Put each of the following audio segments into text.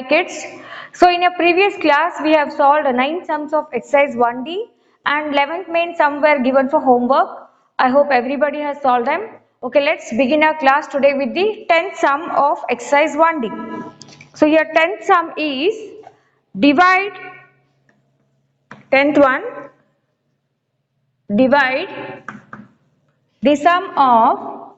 kids. So in a previous class we have solved 9 sums of exercise 1D and 11th main sum were given for homework. I hope everybody has solved them. Okay, let's begin our class today with the 10th sum of exercise 1D. So here 10th sum is divide 10th one, divide the sum of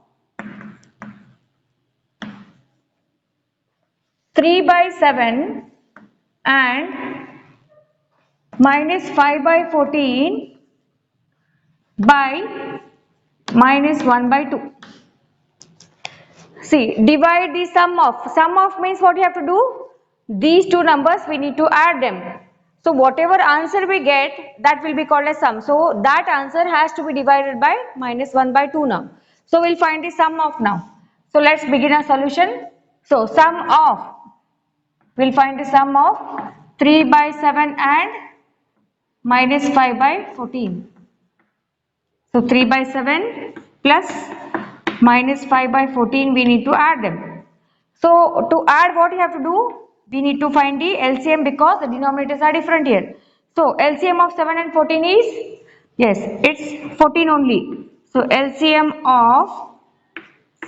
3 by 7 and minus 5 by 14 by minus 1 by 2. See, divide the sum of. Sum of means what you have to do? These two numbers we need to add them. So whatever answer we get, that will be called as sum. So that answer has to be divided by minus 1 by 2 now. So we'll find the sum of now. So let's begin our solution. So sum of, we'll find the sum of 3 by 7 and minus 5 by 14. So 3 by 7 plus minus 5 by 14, we need to add them. So to add, what you have to do? We need to find the LCM because the denominators are different here. So LCM of 7 and 14 is, yes, it's 14 only. So LCM of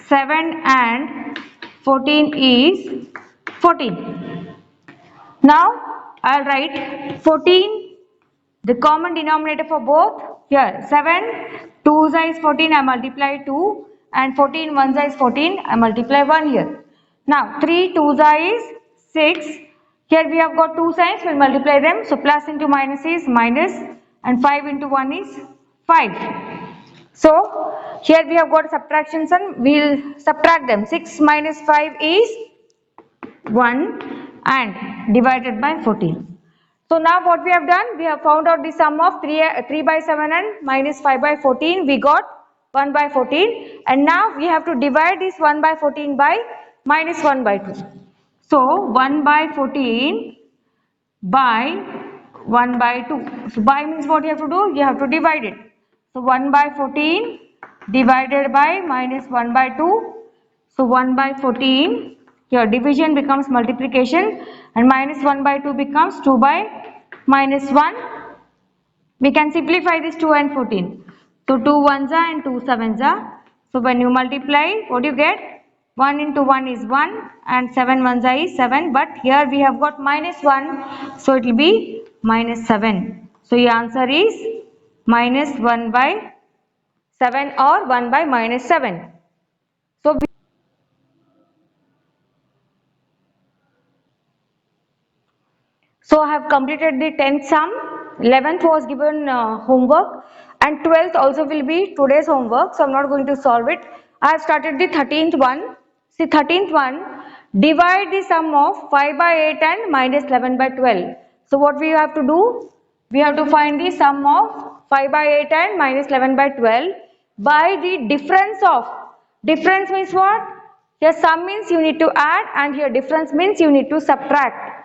7 and 14 is 14. Now I'll write 14, the common denominator for both. Here 7, 2 is 14, I multiply 2, and 14 1 is 14, I multiply 1 here. Now 3 2 is 6, here we have got two signs, we'll multiply them. So plus into minus is minus and 5 into 1 is 5. So here we have got subtraction sign, we'll subtract them. 6 minus 5 is 1 and divided by 14. So now what we have done, we have found out the sum of 3 by 7 and minus 5 by 14, we got 1 by 14, and now we have to divide this 1 by 14 by minus 1 by 2. So 1 by 14 by 1 by 2. So by means what you have to do, you have to divide it. So 1 by 14 divided by minus 1 by 2. So 1 by 14, here division becomes multiplication and minus 1 by 2 becomes 2 by minus 1. We can simplify this 2 and 14. So 2 1s are and 2 7s are. So when you multiply, what do you get? 1 into 1 is 1 and 7 1s are is 7. But here we have got minus 1. So it will be minus 7. So your answer is minus 1 by 7 or 1 by minus 7. So I have completed the 10th sum, 11th was given homework and 12th also will be today's homework. So I am not going to solve it. I have started the 13th one. See 13th one, divide the sum of 5 by 8 and minus 11 by 12. So what we have to do? We have to find the sum of 5 by 8 and minus 11 by 12 by the difference of. Difference means what? Here sum means you need to add and here difference means you need to subtract.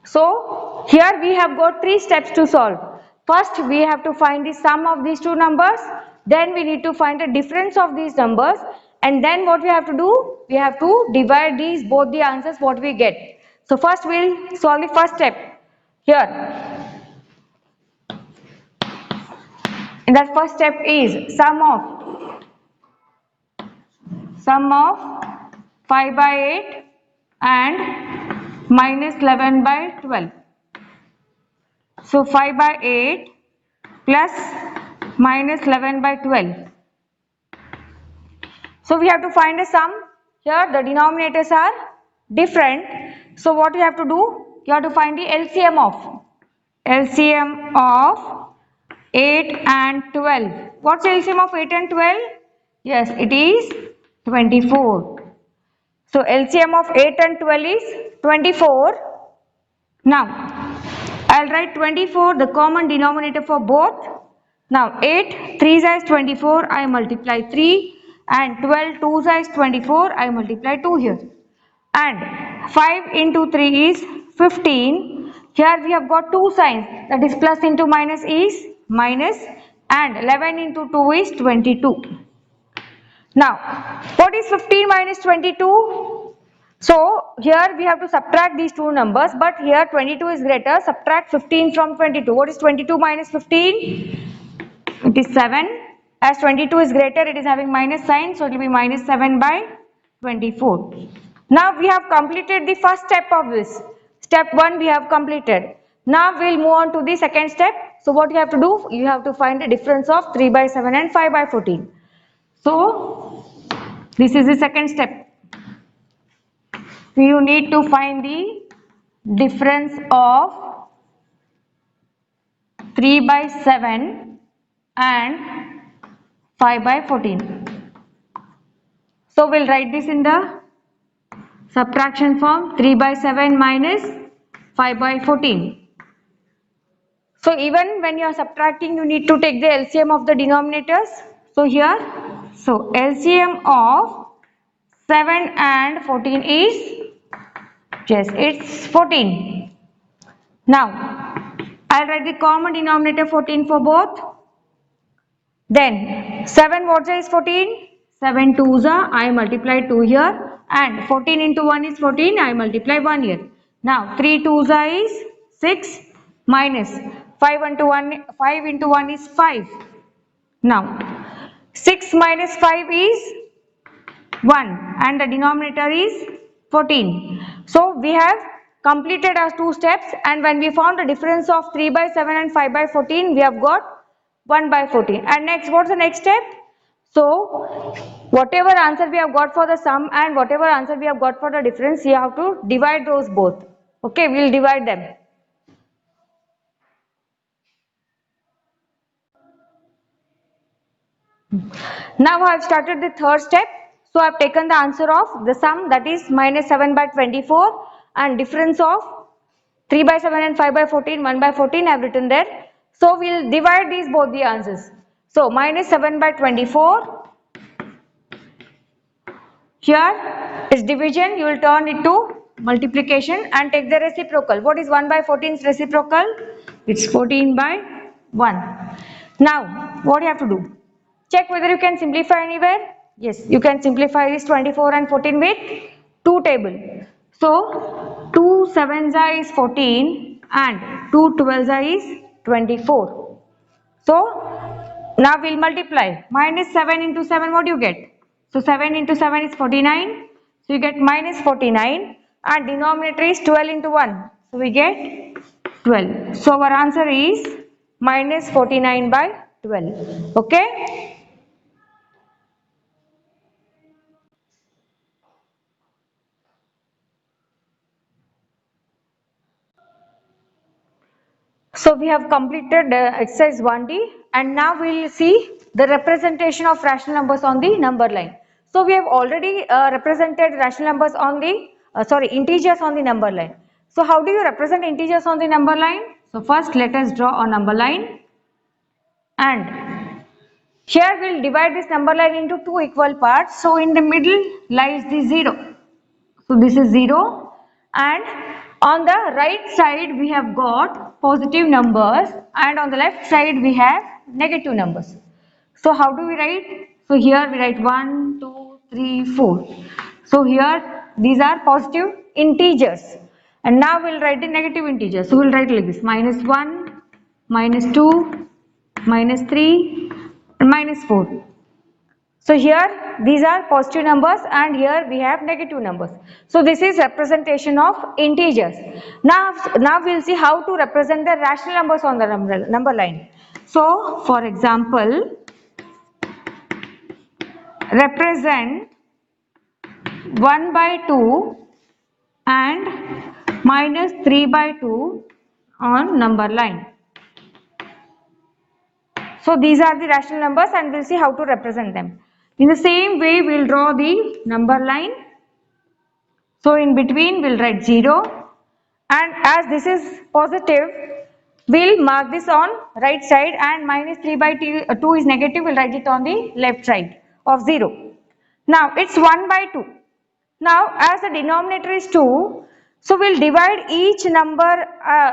So here we have got 3 steps to solve. First we have to find the sum of these two numbers, then we need to find the difference of these numbers, and then what we have to do? We have to divide these both the answers what we get. So first we will solve the first step. Here in that first step is sum of 5 by 8 and minus 11 by 12. So 5 by 8 plus minus 11 by 12. So we have to find a sum. Here the denominators are different. So what you have to do? You have to find the LCM of 8 and 12. What's the LCM of 8 and 12? Yes, it is 24. So LCM of 8 and 12 is 24. Now I'll write 24, the common denominator for both. Now 8 3 is 24, I multiply 3, and 12 2 is 24, I multiply 2 here. And 5 into 3 is 15. Here we have got two signs, that is plus into minus is minus, and 11 into 2 is 22. Now what is 15 minus 22? So here we have to subtract these two numbers, but here 22 is greater. Subtract 15 from 22. What is 22 minus 15? It is 7. As 22 is greater, it is having minus sign, so it will be minus 7 by 24. Now we have completed the first step of this. Step 1 we have completed. Now we will move on to the second step. So what you have to do? You have to find the difference of 3 by 7 and 5 by 14. So this is the second step. You need to find the difference of 3 by 7 and 5 by 14. So we'll write this in the subtraction form. 3 by 7 minus 5 by 14. So even when you are subtracting, you need to take the LCM of the denominators. So here, so LCM of 7 and 14 is, yes, it's 14. Now I'll write the common denominator 14 for both. Then 7 what is 14? 7 2s are, I multiply 2 here, and 14 into 1 is 14, I multiply 1 here. Now 3 2s are is 6 minus 5 into 1 is 5. Now 6 minus 5 is 1 and the denominator is 14. So we have completed our two steps, and when we found the difference of 3 by 7 and 5 by 14, we have got 1 by 14. And next, what's the next step? So whatever answer we have got for the sum and whatever answer we have got for the difference, you have to divide those both. Okay, we will divide them. Now I have started the third step. So I have taken the answer of the sum, that is minus 7 by 24, and difference of 3 by 7 and 5 by 14, 1 by 14 I have written there. So we will divide these both the answers. So minus 7 by 24, here is division, you will turn it to multiplication and take the reciprocal. What is 1 by 14's reciprocal? It's 14 by 1. Now what you have to do? Check whether you can simplify anywhere. Yes, you can simplify this 24 and 14 with 2 table. So 2 7s is 14 and 2 12s is 24. So now we'll multiply. Minus 7 into 7, what do you get? So 7 into 7 is 49. So you get minus 49, and denominator is 12 into 1. So we get 12. So our answer is minus 49 by 12. Okay. So we have completed exercise 1D, and now we will see the representation of rational numbers on the number line. So we have already represented rational numbers on the, integers on the number line. So how do you represent integers on the number line? So first let us draw a number line, and here we will divide this number line into two equal parts. So in the middle lies the 0. So this is 0, and on the right side we have got positive numbers, and on the left side we have negative numbers. So how do we write? So here we write 1, 2, 3, 4. So here these are positive integers, and now we will write the negative integers. So we will write like this: minus 1, minus 2, minus 3, and minus 4. So here these are positive numbers, and here we have negative numbers. So this is representation of integers. Now we will see how to represent the rational numbers on the number line. So for example, represent 1 by 2 and minus 3 by 2 on number line. So these are the rational numbers, and we will see how to represent them. In the same way, we will draw the number line. So in between we will write 0, and as this is positive, we will mark this on right side, and minus 3 by 2 is negative, we will write it on the left side of 0. Now it's 1 by 2. Now as the denominator is 2, so we will divide each number,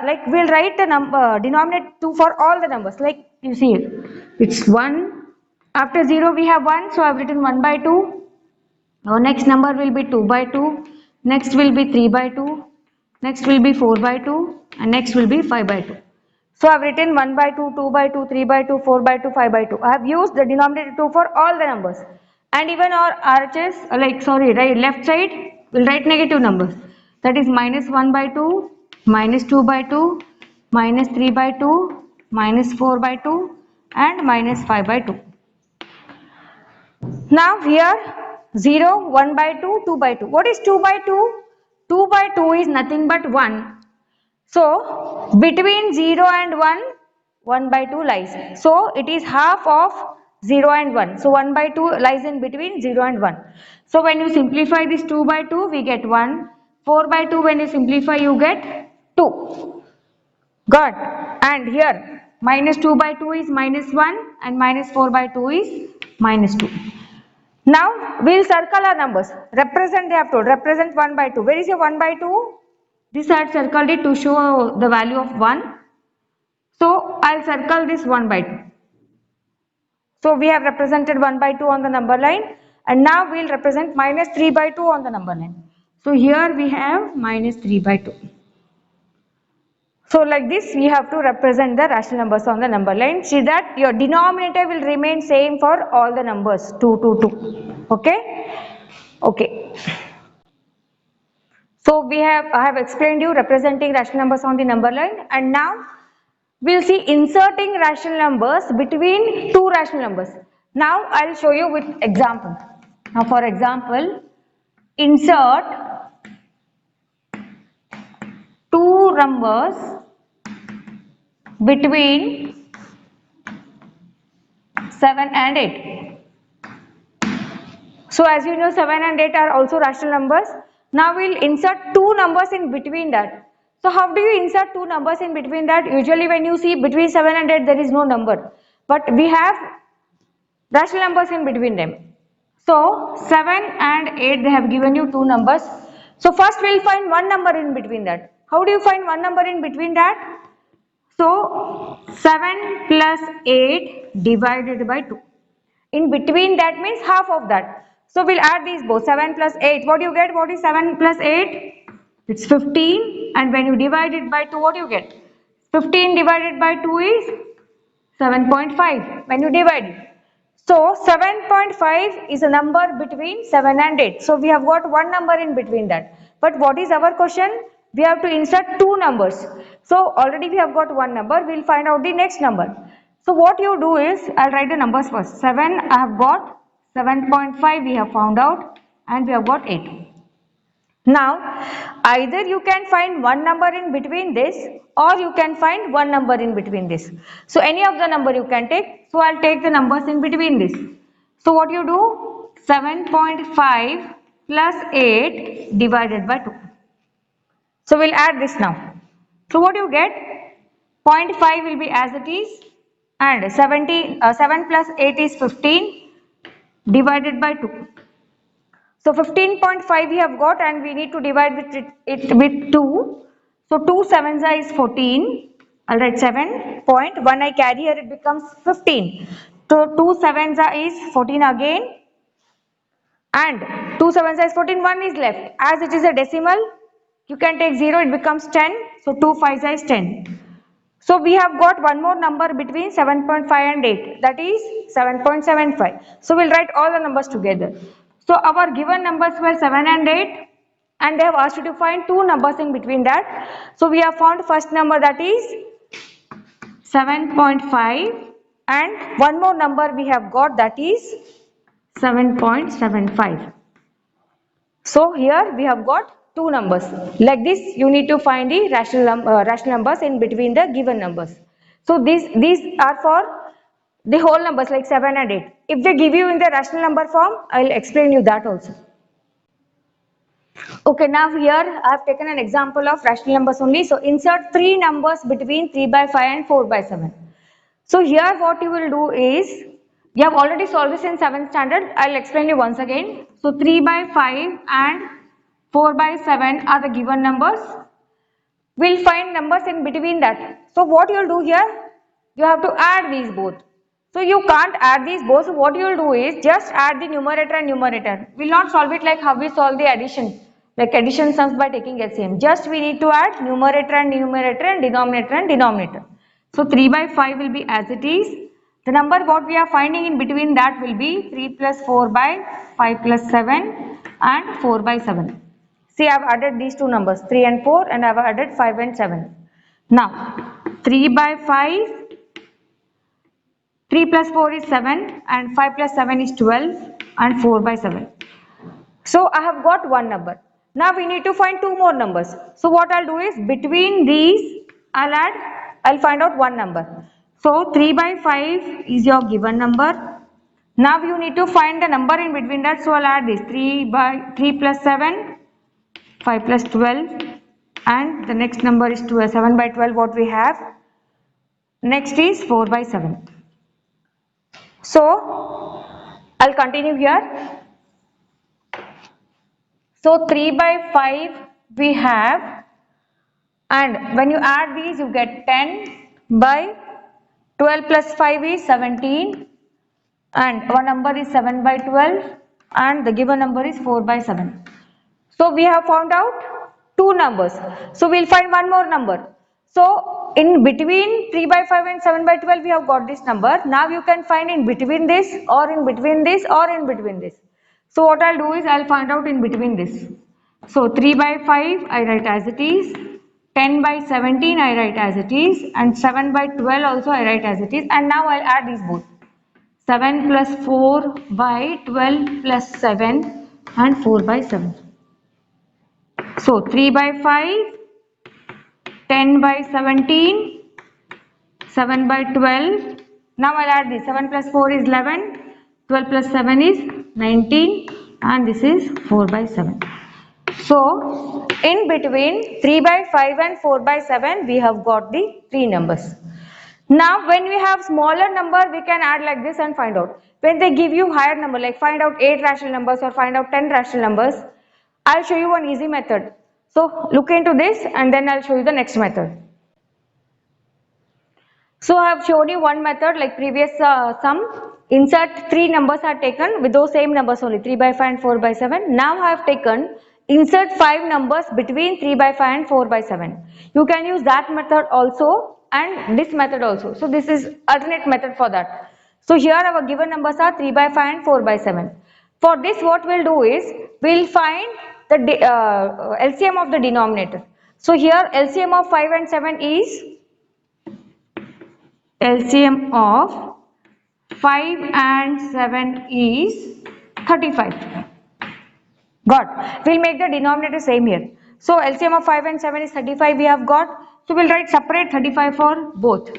like we will write the number denominator 2 for all the numbers, like you see here. It's 1. After 0 we have 1, so I have written 1 by 2. Our next number will be 2 by 2, next will be 3 by 2, next will be 4 by 2, and next will be 5 by 2. So I have written 1 by 2, 2 by 2, 3 by 2, 4 by 2, 5 by 2. I have used the denominator 2 for all the numbers. And even our RHS, right, left side, will write negative numbers. That is minus 1 by 2, minus 2 by 2, minus 3 by 2, minus 4 by 2, and minus 5 by 2. Now here 0, 1 by 2, 2 by 2. What is 2 by 2? 2 by 2 is nothing but 1. So between 0 and 1, 1 by 2 lies. So it is half of 0 and 1. So 1 by 2 lies in between 0 and 1. So when you simplify this 2 by 2, we get 1. 4 by 2, when you simplify, you get 2. Got? And here minus 2 by 2 is minus 1 and minus 4 by 2 is minus 2. Now we will circle our numbers. Represent, they have told. Represent 1 by 2. Where is your 1 by 2? This I had circled it to show the value of 1. So I'll circle this 1 by 2. So we have represented 1 by 2 on the number line, and now we'll represent minus 3 by 2 on the number line. So here we have minus 3 by 2. So like this we have to represent the rational numbers on the number line. See that your denominator will remain same for all the numbers 2, 2, 2. Okay? Okay. So I have explained you representing rational numbers on the number line, and now we will see inserting rational numbers between two rational numbers. Now I will show you with example. Now for example, insert two numbers between 7 and 8. So as you know, 7 and 8 are also rational numbers. Now we will insert two numbers in between that. So how do you insert two numbers in between that? Usually when you see between 7 and 8 there is no number. But we have rational numbers in between them. So 7 and 8, they have given you two numbers. So first we will find one number in between that. How do you find one number in between that? So 7 plus 8 divided by 2. In between that means half of that. So we'll add these both. 7 plus 8. What do you get? What is 7 plus 8? It's 15. And when you divide it by 2, what do you get? 15 divided by 2 is 7.5 when you divide it. So 7.5 is a number between 7 and 8. So we have got one number in between that. But what is our question? We have to insert two numbers. So already we have got one number. We will find out the next number. So what you do is, I'll write the numbers first. 7 I have got, 7.5 we have found out, and we have got 8. Now either you can find one number in between this, or you can find one number in between this. So any of the number you can take. So I'll take the numbers in between this. So what you do? 7.5 plus 8 divided by 2. So we'll add this now. So what you get? 0.5 will be as it is, and 7 plus 8 is 15 divided by 2. So 15.5 we have got, and we need to divide it with 2. So 2 sevens is 14. I'll write 7.1 I carry here, it becomes 15. So 2 sevens is 14 again, and 2 sevens is 14, 1 is left. As it is a decimal, you can take 0, it becomes 10. So 2 5s is 10. So we have got one more number between 7.5 and 8, that is 7.75. So we'll write all the numbers together. So our given numbers were 7 and 8, and they have asked you to find two numbers in between that. So we have found first number, that is 7.5, and one more number we have got, that is 7.75. So here we have got two numbers. Like this you need to find the rational numbers in between the given numbers. So these are for the whole numbers like 7 and 8. If they give you in the rational number form, I will explain you that also. Okay, now here I have taken an example of rational numbers only. So insert three numbers between 3 by 5 and 4 by 7. So here what you will do is, you have already solved this in 7th standard. I will explain you once again. So 3 by 5 and 4 by 7 are the given numbers. We will find numbers in between that. So what you will do here, you have to add these both. So you can't add these both. So what you will do is just add the numerator and numerator. We will not solve it like how we solve the addition. like addition sums by taking LCM. Just we need to add numerator and numerator and denominator. So 3 by 5 will be as it is. The number what we are finding in between that will be 3 plus 4 by 5 plus 7 and 4 by 7. See, I have added these two numbers 3 and 4 and I have added 5 and 7. Now 3 by 5, 3 plus 4 is 7 and 5 plus 7 is 12 and 4 by 7. So I have got one number. Now we need to find two more numbers. So what I'll do is between these I'll find out one number. So 3 by 5 is your given number. Now you need to find the number in between that. So I'll add this 3 plus 7, 5 plus 12 and the next number is 7 by 12 what we have. Next is 4 by 7. So I'll continue here. So 3 by 5 we have, and when you add these you get 10 by 12 plus 5 is 17 and one number is 7 by 12 and the given number is 4 by 7. So we have found out two numbers. So we'll find one more number. So in between 3 by 5 and 7 by 12 we have got this number. Now you can find in between this or in between this or in between this. So what I'll do is I'll find out in between this. So 3 by 5 I write as it is, 10 by 17 I write as it is and 7 by 12 also I write as it is, and now I'll add these both. 7 plus 4 by 12 plus 7 and 4 by 7. So 3 by 5, 10 by 17, 7 by 12. Now I'll add this. 7 plus 4 is 11, 12 plus 7 is 19 and this is 4 by 7. So in between 3 by 5 and 4 by 7 we have got the three numbers. Now when we have smaller number we can add like this and find out. When they give you higher number like find out 8 rational numbers or find out 10 rational numbers, I'll show you one easy method. So look into this and then I'll show you the next method. So I have shown you one method like previous sum. Insert 3 numbers are taken with those same numbers only 3 by 5 and 4 by 7. Now I have taken insert 5 numbers between 3 by 5 and 4 by 7. You can use that method also and this method also. So this is alternate method for that. So here our given numbers are 3 by 5 and 4 by 7. For this what we'll do is we'll find the LCM of the denominator. So here LCM of 5 and 7 is LCM of 5 and 7 is 35. Got. We'll make the denominator same here. So LCM of 5 and 7 is 35 we have got. So we'll write separate 35 for both.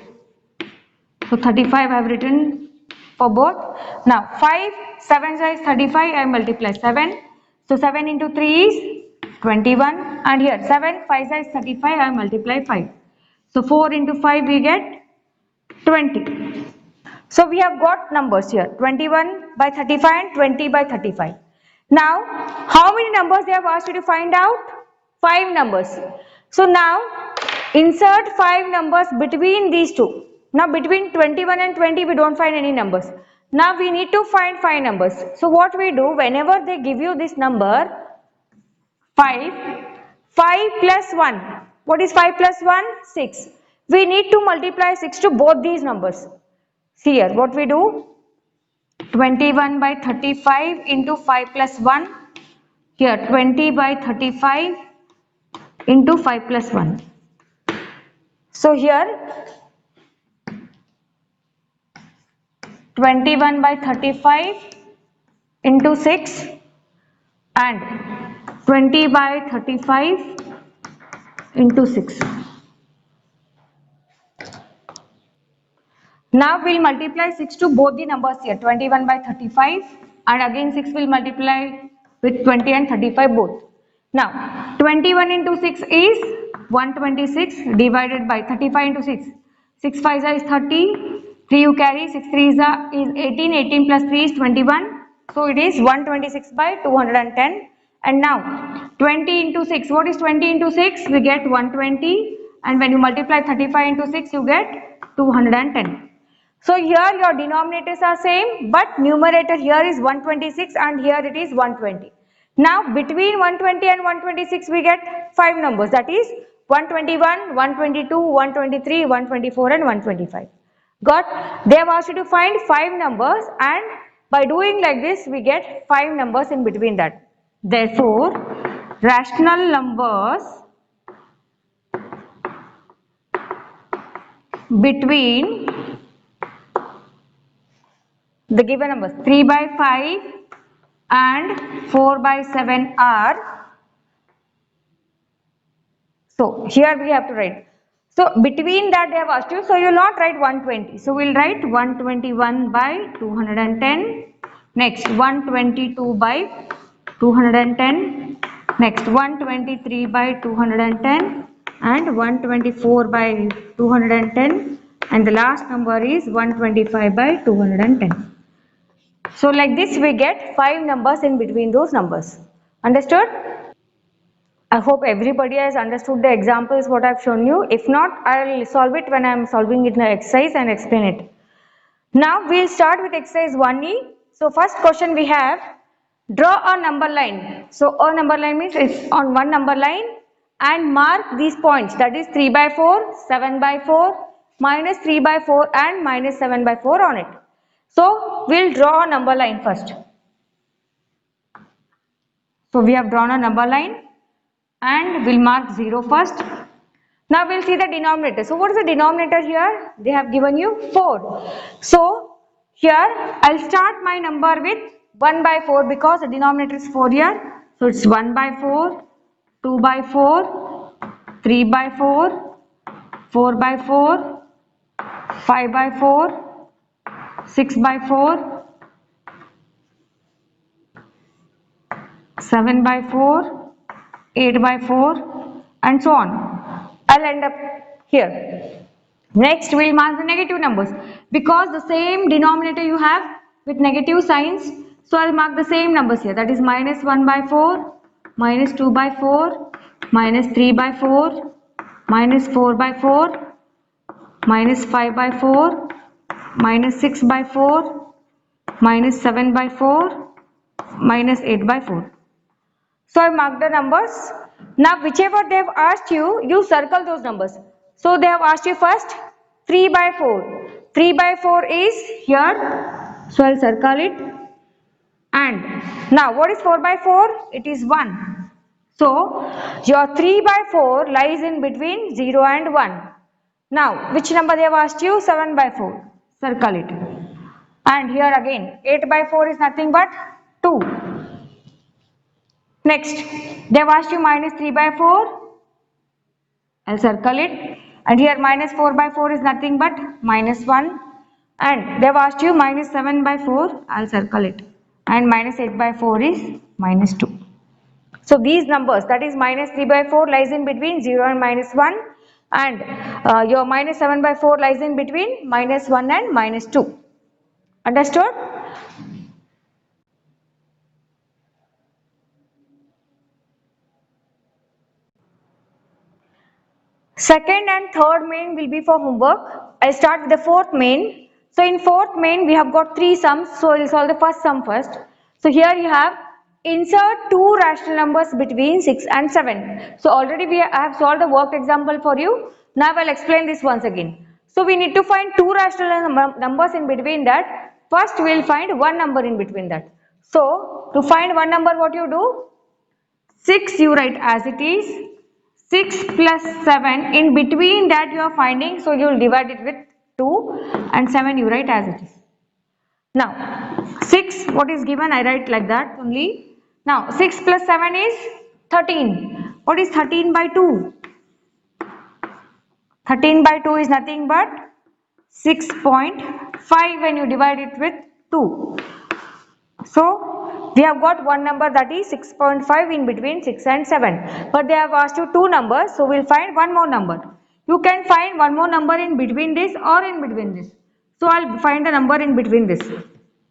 So 35 I have written for both. Now 5, 7 is 35, I multiply 7. So 7 into 3 is 21 and here 7, 5 is 35, I multiply 5. So 4 into 5 we get 20. So we have got numbers here 21 by 35 and 20 by 35. Now how many numbers they have asked you to find out? 5 numbers. So now insert 5 numbers between these two. Now between 21 and 20 we don't find any numbers. Now we need to find 5 numbers. So what we do, whenever they give you this number 5 plus 1. What is 5 plus 1? 6. We need to multiply 6 to both these numbers. See here what we do, 21 by 35 into 5 plus 1. Here 20 by 35 into 5 plus 1. So here 21 by 35 into 6 and 20 by 35 into 6. Now we'll multiply 6 to both the numbers here, 21 by 35 and again 6 will multiply with 20 and 35 both. Now 21 into 6 is 126 divided by 35 into 6. 6 5 is 30, 3 you carry, 6 3 is 18, 18 plus 3 is 21. So it is 126 by 210. And now 20 into 6, what is 20 into 6? We get 120 and when you multiply 35 into 6 you get 210. So here your denominators are same but numerator here is 126 and here it is 120. Now between 120 and 126 we get 5 numbers, that is 121, 122, 123, 124 and 125. Got? They have asked you to find 5 numbers, and by doing like this we get 5 numbers in between that. Therefore, rational numbers between the given numbers 3 by 5 and 4 by 7 are, so here we have to write. So between that they have asked you, so you will not write 120. So we will write 121 by 210, next 122 by 210, next 123 by 210 and 124 by 210, and the last number is 125 by 210. So like this we get 5 numbers in between those numbers. Understood? I hope everybody has understood the examples what I have shown you. If not, I will solve it when I am solving it in the exercise and explain it. Now we will start with exercise 1E. So first question we have, draw a number line. So a number line means it's on one number line, and mark these points, that is 3 by 4, 7 by 4, minus 3 by 4 and minus 7 by 4 on it. So we will draw a number line first. So we have drawn a number line and we'll mark 0 first. Now we'll see the denominator. So what is the denominator here? They have given you 4. So here I'll start my number with 1 by 4 because the denominator is 4 here. So it's 1 by 4, 2 by 4, 3 by 4, 4 by 4, 5 by 4, 6 by 4, 7 by 4, 8 by 4 and so on. I'll end up here. Next we will mark the negative numbers because the same denominator you have with negative signs. So I'll mark the same numbers here, that is minus 1 by 4, minus 2 by 4, minus 3 by 4, minus 4 by 4, minus 5 by 4, minus 6 by 4, minus 7 by 4, minus 8 by 4. So I marked the numbers. Now whichever they have asked you, you circle those numbers. So they have asked you first 3 by 4. 3 by 4 is here. So I'll circle it. And now what is 4 by 4? It is 1. So your 3 by 4 lies in between 0 and 1. Now which number they have asked you? 7 by 4. Circle it. And here again 8 by 4 is nothing but 2. Next, they have asked you minus 3 by 4, I'll circle it, and here minus 4 by 4 is nothing but minus 1, and they have asked you minus 7 by 4, I'll circle it, and minus 8 by 4 is minus 2. So these numbers, that is minus 3 by 4 lies in between 0 and minus 1, and your minus 7 by 4 lies in between minus 1 and minus 2. Understood? Second and third main will be for homework. I'll start with the fourth main. So in fourth main we have got 3 sums. So we'll solve the first sum first. So here you have insert 2 rational numbers between 6 and 7. So already I have solved the worked example for you. Now I'll explain this once again. So we need to find 2 rational numbers in between that. First we will find one number in between that. So to find one number, what you do? 6 you write as it is. 6 plus 7, in between that you are finding, so you will divide it with 2, and 7 you write as it is. Now 6, what is given, I write like that only. Now 6 plus 7 is 13. What is 13 by 2? 13 by 2 is nothing but 6.5 when you divide it with 2. So we have got one number, that is 6.5 in between 6 and 7. But they have asked you 2 numbers, so we will find one more number. You can find one more number in between this or in between this. So I will find the number in between this.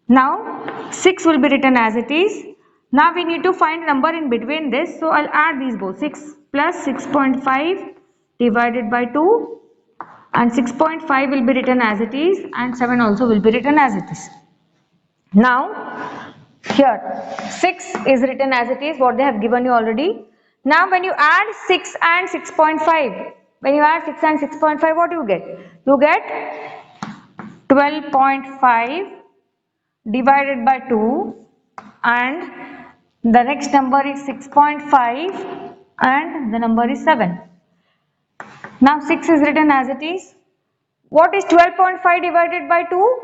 Now 6 will be written as it is. Now we need to find a number in between this. So I will add these both. 6 plus 6.5 divided by 2, and 6.5 will be written as it is, and 7 also will be written as it is. Now Here 6 is written as it is, what they have given you already. Now when you add 6 and 6.5, when you add 6 and 6.5, what do you get? You get 12.5 divided by 2, and the next number is 6.5 and the number is 7. Now 6 is written as it is. What is 12.5 divided by 2?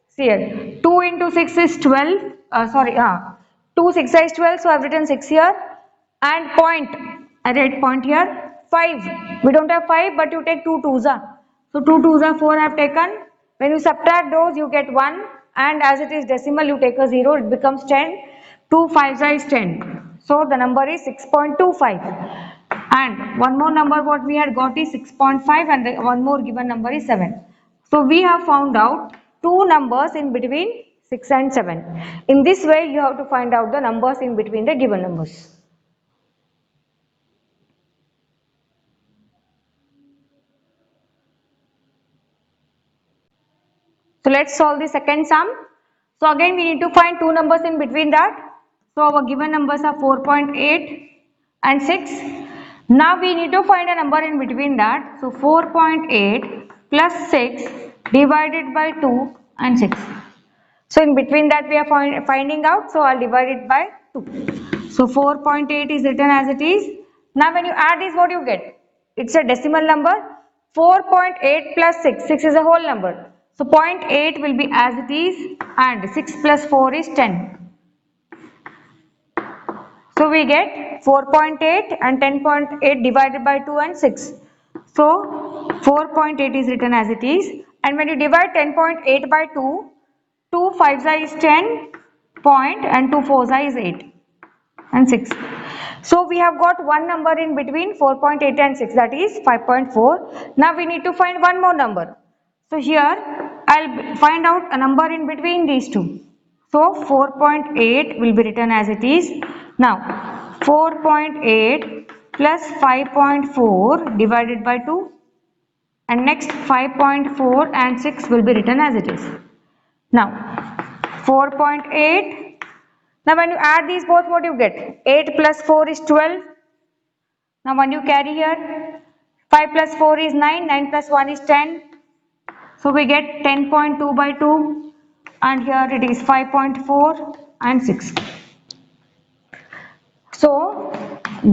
See here, 2 into 6 is 12, 2 6 is 12, so I have written 6 here, and point, I write point here, 5, we don't have 5 but you take 2 twos, so 2 twos are 4 I have taken. When you subtract those you get 1, and as it is decimal you take a 0, it becomes 10, 2 5s is 10, so the number is 6.25. And one more number what we had got is 6.5, and the one more given number is 7. So we have found out two numbers in between 6 and 7. In this way you have to find out the numbers in between the given numbers. So let's solve the second sum. So again we need to find two numbers in between that. So our given numbers are 4.8 and 6. Now we need to find a number in between that. So 4.8 plus 6 divided by 2 and 6. So in between that we are finding out. So I'll divide it by 2. So 4.8 is written as it is. Now when you add this, what you get? It's a decimal number. 4.8 plus 6. 6 is a whole number. So 0.8 will be as it is, and 6 plus 4 is 10. So we get 4.8 and 10.8 divided by 2 and 6. So 4.8 is written as it is, and when you divide 10.8 by 2, 2 5s is 10 point and 2 4s is 8 and 6. So we have got one number in between 4.8 and 6, that is 5.4. Now we need to find one more number. So here I'll find out a number in between these two. So 4.8 will be written as it is. Now 4.8 plus 5.4 divided by 2, and next 5.4 and 6 will be written as it is. Now 4.8, now when you add these both, what you get? 8 plus 4 is 12. Now when you carry here, 5 plus 4 is 9, 9 plus 1 is 10. So we get 10.2 by 2, and here it is 5.4 and 6. So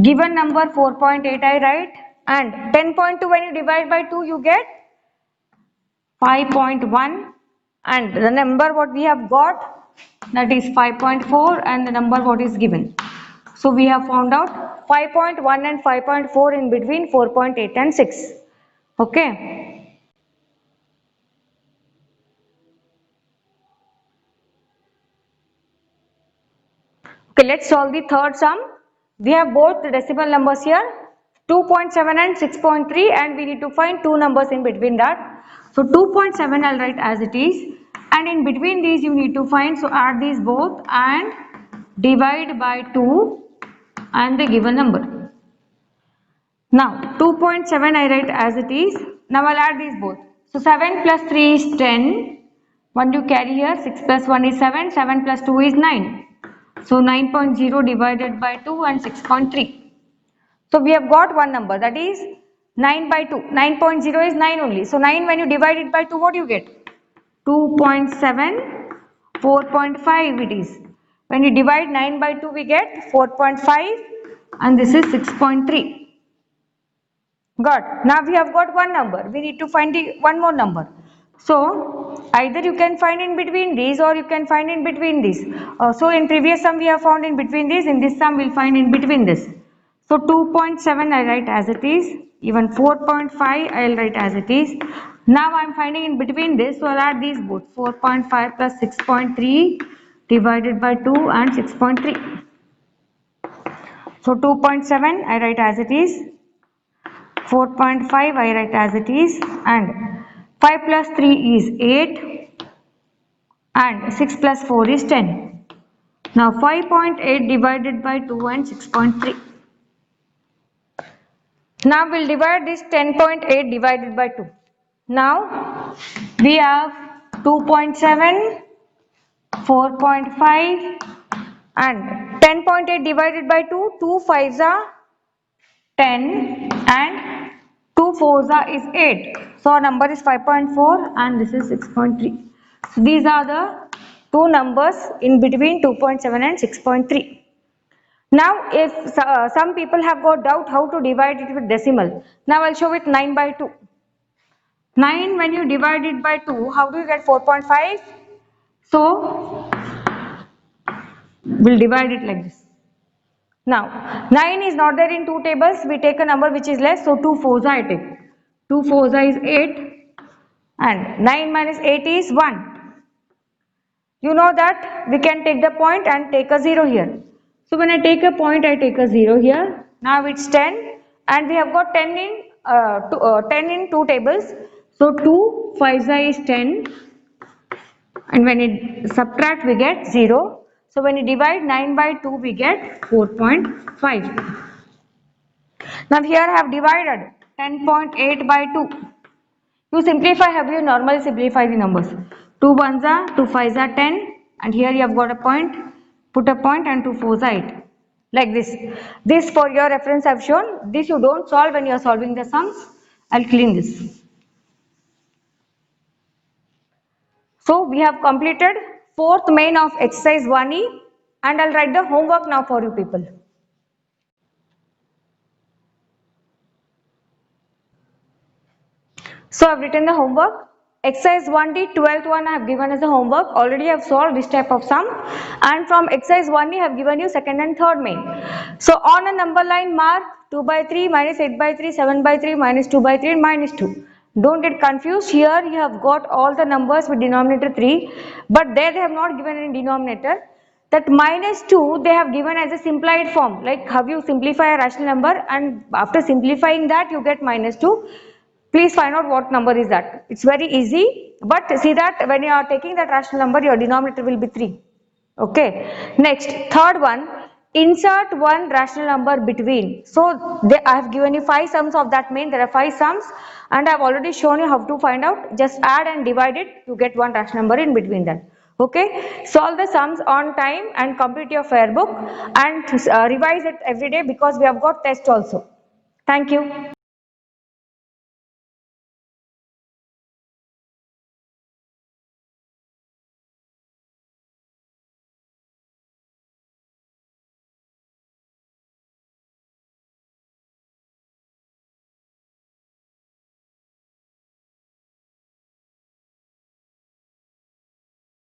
given number 4.8 I write, and 10.2 when you divide by 2 you get 5.1, and the number what we have got, that is 5.4, and the number what is given. So we have found out 5.1 and 5.4 in between 4.8 and 6. Okay. Okay, let's solve the third sum. We have both the decimal numbers here, 2.7 and 6.3, and we need to find two numbers in between that. So 2.7 I'll write as it is, and in between these you need to find, so add these both and divide by 2 and the given number. Now 2.7 I write as it is. Now I'll add these both. So 7 plus 3 is 10. 1 you carry here, 6 plus 1 is 7, 7 plus 2 is 9. So 9.0 divided by 2 and 6.3. So we have got one number, that is 9 by 2. 9.0 is 9 only. So 9 when you divide it by 2, what do you get? 2.7, 4.5 it is. When you divide 9 by 2 we get 4.5, and this is 6.3. Got. Now we have got one number. We need to find one more number. So either you can find in between these, or you can find in between these. So in previous sum we have found in between these. In this sum we'll find in between this. So 2.7 I write as it is. Even 4.5 I'll write as it is. Now I'm finding in between this. So I'll add these both. 4.5 plus 6.3 divided by 2 and 6.3. So 2.7 I write as it is. 4.5 I write as it is, and 5 plus 3 is 8, and 6 plus 4 is 10. Now 5.8 divided by 2 and 6.3. Now we'll divide this 10.8 divided by 2. Now we have 2.7, 4.5 And 10.8 divided by 2, 2 5s are 10 and 2 4s are is 8. So our number is 5.4 and this is 6.3. So these are the two numbers in between 2.7 and 6.3. Now if some people have got doubt how to divide it with decimal. Now I'll show it 9 by 2. 9 when you divide it by 2, how do you get 4.5? So we'll divide it like this. Now 9 is not there in two tables, we take a number which is less, so 2 4s I take. 2 4s is 8 and 9 minus 8 is 1. You know that we can take the point and take a 0 here. So when I take a point, I take a 0 here. Now it's 10 and we have got 10 in two tables. So 2 5s is 10 and when it subtract we get 0. So when you divide 9 by 2 we get 4.5. Now here I have divided 10.8 by 2. To simplify, have you normally simplify the numbers. 2 1s are, 2 5s are 10 and here you have got a point, put a point and 2 4s are 8. Like this. This for your reference I have shown. This you don't solve when you are solving the sums. I'll clean this. So we have completed fourth main of exercise 1E and I'll write the homework now for you people. So I've written the homework. Exercise 1D, 12th one I have given as a homework. Already I have solved this type of sum. And from exercise 1E I have given you second and third main. So on a number line mark 2 by 3 minus 8 by 3, 7 by 3 minus 2 by 3 and minus 2. Don't get confused. Here you have got all the numbers with denominator 3. But there they have not given any denominator. That minus 2 they have given as a simplified form. Like how you simplify a rational number and after simplifying that you get minus 2. Please find out what number is that. It's very easy, but see that when you are taking that rational number, your denominator will be 3. Okay. Next, third one, insert one rational number between. So I have given you 5 sums of that main. There are 5 sums and I have already shown you how to find out. Just add and divide it to get one rational number in between them. Okay. Solve the sums on time and complete your fair book and revise it every day because we have got test also. Thank you.